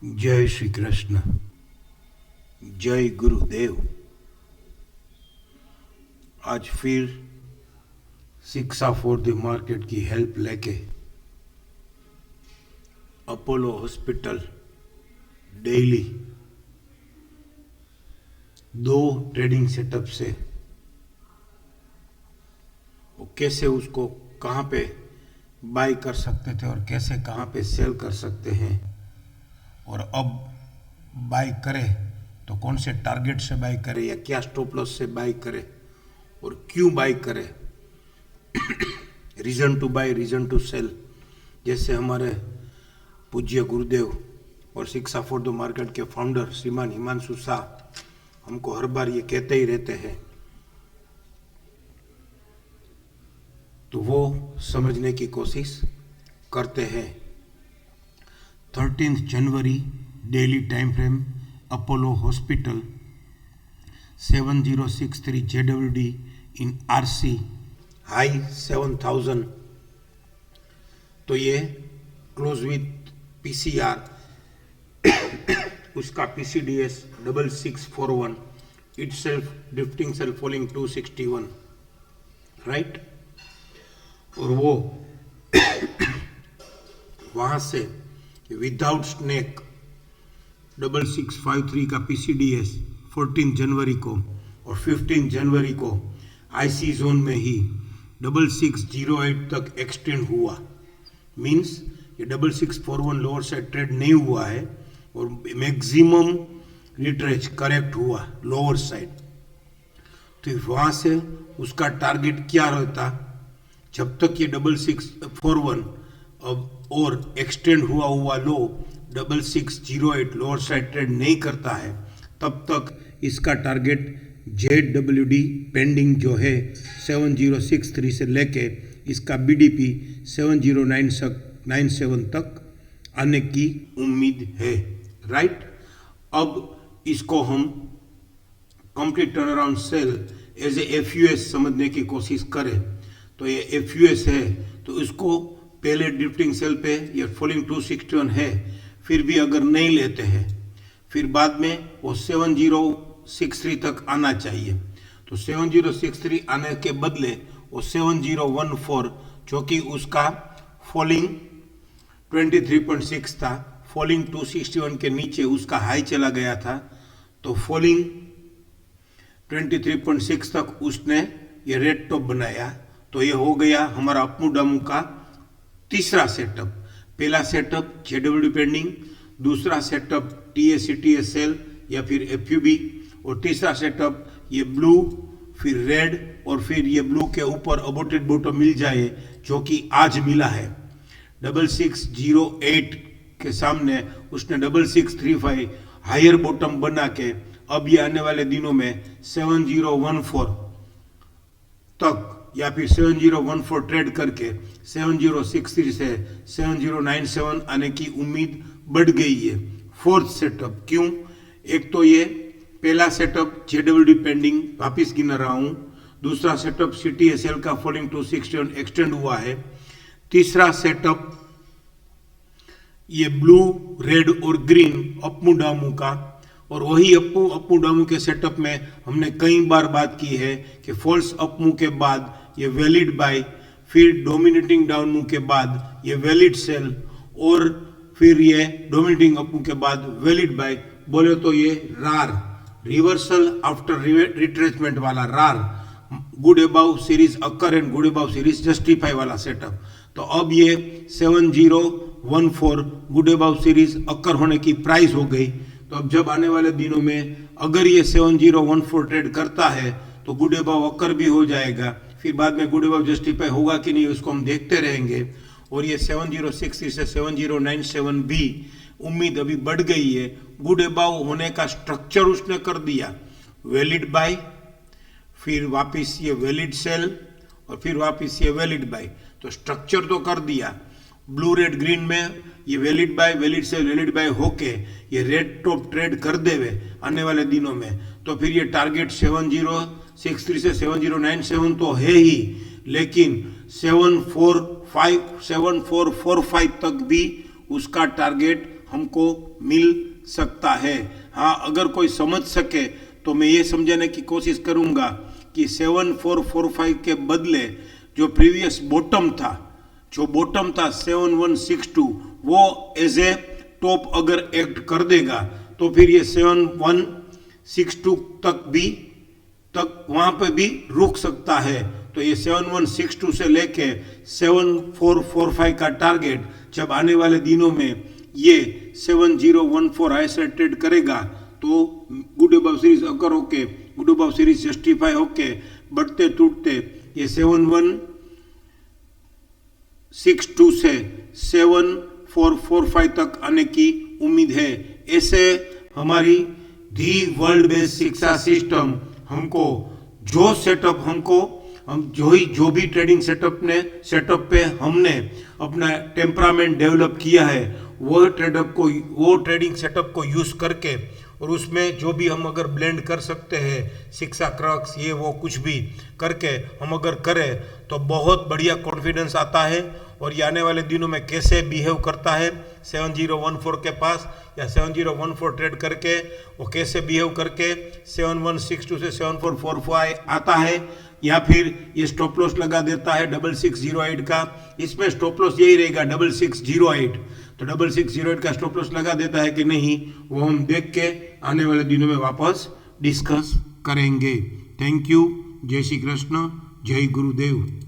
जय श्री कृष्ण। जय गुरुदेव। आज फिर शिक्षा फॉर द मार्केट की हेल्प लेके Apollo hospital daily 2 trading setup से वो कैसे उसको कहाँ पे बाई कर सकते थे और कैसे कहाँ पे सेल कर सकते हैं, और अब बाई करे तो कौन से टारगेट से बाई करे या क्या स्टॉप लॉस से बाई करे और क्यों बाई करे, reason to buy, reason to sell, जैसे हमारे पूज्य गुरुदेव और शिक्षा फॉर द मार्केट के फाउंडर श्रीमान हिमांशु शाह हमको हर बार ये कहते ही रहते हैं। तो वो समझने की कोशिश करते हैं। 13 January daily time frame Apollo hospital 7063 JWD in RC high 7000। तो ये क्लोज विथ PCR, उसका PCDS 6641, itself drifting sell falling 261, right. और वो वहां से विदाउट स्नेक 6653 का PCDS 14 जनवरी को और 15 जनवरी को IC जोन में ही 6608 तक एक्सटेंड हुआ। मींस ये 6641 लोअर साइड ट्रेड नहीं हुआ है और मैक्सिमम रिट्रेच करेक्ट हुआ लोअर साइड। तो वहां से उसका टारगेट क्या रहता, जब तक ये 6641 अब और एक्सटेंड हुआ लो 6608 लोअर साइड ट्रेड नहीं करता है, तब तक इसका टारगेट ZWD पेंडिंग जो है 7063 से लेके इसका BDP 7097 तक आने की उम्मीद है, राइट। अब इसको हम complete turn around sell as a FUS समझने की कोशिश करें तो ये FUS है, तो इसको पहले ड्रिफ्टिंग सेल पे या फॉलिंग 261 है, फिर भी अगर नहीं लेते हैं फिर बाद में वो 7063 तक आना चाहिए। तो 7063 आने के बदले वो 7014 जो कि उसका फॉलिंग 23.6 था, फॉलिंग 261 के नीचे उसका हाई चला गया था, तो फॉलिंग 23.6 तक उसने ये रेड टॉप बनाया। तो ये हो गया हमारा अपमू डामू का तीसरा सेटअप। पहला सेटअप ZWD पेंडिंग, दूसरा सेटअप TSCTSL या फिर FUB, और तीसरा सेटअप ये ब्लू, फिर रेड, और फिर ये ब्लू के ऊपर अबोटेड बॉटम मिल जाए जो कि आज मिला है 6608 के सामने। उसने 6635 हायर बॉटम बना के अब ये आने वाले दिनों में 7014 तक या फिर 7014 ट्रेड करके 7063 से 7097 आने की उम्मीद बढ़ गई है। फोर्थ सेटअप क्यों? एक तो ये पहला सेटअप ZWD पेंडिंग वापिस गिन रहा हूं, दूसरा सेटअप CTSL का फॉलिंग 261 एक्सटेंड हुआ है, तीसरा सेटअप ये ब्लू, रेड और ग्रीन अपमू डामू का। और वही अपमू डामू के सेटअप में हमने कई बार बात की है कि फॉल्स अपमू के बाद ये वैलिड बाय, फिर डोमिनेटिंग डाउन मूव के बाद ये वैलिड सेल, और फिर ये डोमिनेटिंग अप मूव के बाद वैलिड बाय। बोले तो ये रार, रिवर्सल आफ्टर रिट्रेसमेंट वाला रार, good above series occur and good above series justify वाला सेटअप। तो अब ये 7014 गुड अबाउ सीरीज अकर होने की प्राइस हो गई। तो अब जब आने वाले दिनों में अगर ये 7014 ट्रेड करता है तो गुड अबाउ अकर भी हो जाएगा, फिर बाद में गुड अबाउ जस्टिफाई होगा कि नहीं उसको हम देखते रहेंगे। और ये 7063 से 7097 भी उम्मीद अभी बढ़ गई है। गुड अबाउ होने का स्ट्रक्चर उसने कर दिया, वैलिड बाय, फिर वापस ये वैलिड सेल, और फिर वापस ये वैलिड बाय। तो स्ट्रक्चर तो कर दिया। ब्लू, रेड, ग्रीन में ये valid buy, valid sell, valid buy होके ये रेड टॉप ट्रेड कर देवे आने वाले दिनों में, तो फिर ये टारगेट 7063 से 7097 तो है ही, लेकिन 7445 तक भी उसका टारगेट हमको मिल सकता है। हाँ, अगर कोई समझ सके तो मैं ये समझाने की कोशिश करूंगा कि 7445 के बदले जो प्रीवियस बॉटम था, जो बॉटम था 7162, वो एज ए टॉप अगर एक्ट कर देगा तो फिर ये 7162 तक वहां पे भी रुक सकता है। तो ये 7162 से लेके 7445 का टारगेट जब आने वाले दिनों में ये 7014 हाई से ट्रेड करेगा तो गुड अबव सीरीज अकर होके, गुड अबव सीरीज जस्टिफाई होके बढ़ते टूटते ये 7162 से 7445 तक आने की उम्मीद है। ऐसे हमारी दी वर्ल्ड बेस्ड शिक्षा सिस्टम हमको जो सेटअप हम जो भी ट्रेडिंग सेटअप पे हमने अपना टेम्परामेंट डेवलप किया है वो ट्रेडिंग सेटअप को यूज करके और उसमें जो भी हम अगर ब्लेंड कर सकते हैं, शिक्षा क्रक्स ये वो कुछ भी करके हम अगर करें तो बहुत बढ़िया कॉन्फिडेंस आता है। और ये आने वाले दिनों में कैसे बिहेव करता है 7014 के पास या 7014 ट्रेड करके वो कैसे बिहेव करके 7162 से 7445 आता है या फिर ये स्टॉप लॉस लगा देता है 6608 का। इसमें स्टॉप लॉस यही रहेगा 6608, तो 6608 का स्टॉप लॉस लगा देता है कि नहीं वो हम देख के आने वाले दिनों में वापस डिस्कस करेंगे। Thank you. जय श्री कृष्ण, जय गुरुदेव।